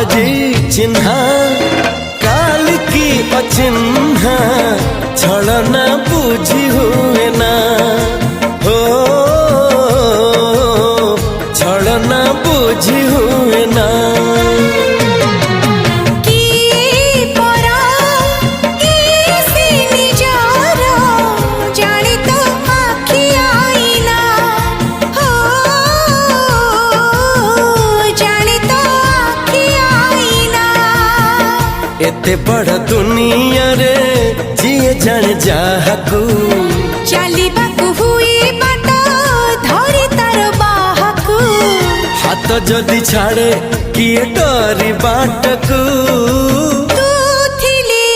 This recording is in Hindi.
आजी चिन्हा काल की अचिन्हा छलना बुझी हुए ना हो छलना बुझी हुए ना एते बड़ दुनिया रे जिए जान जाहकू चलिबाकू हुई बाट धरी तार बाहकू हाथ जदि छाड़े किए डरी बाटकू तू थिली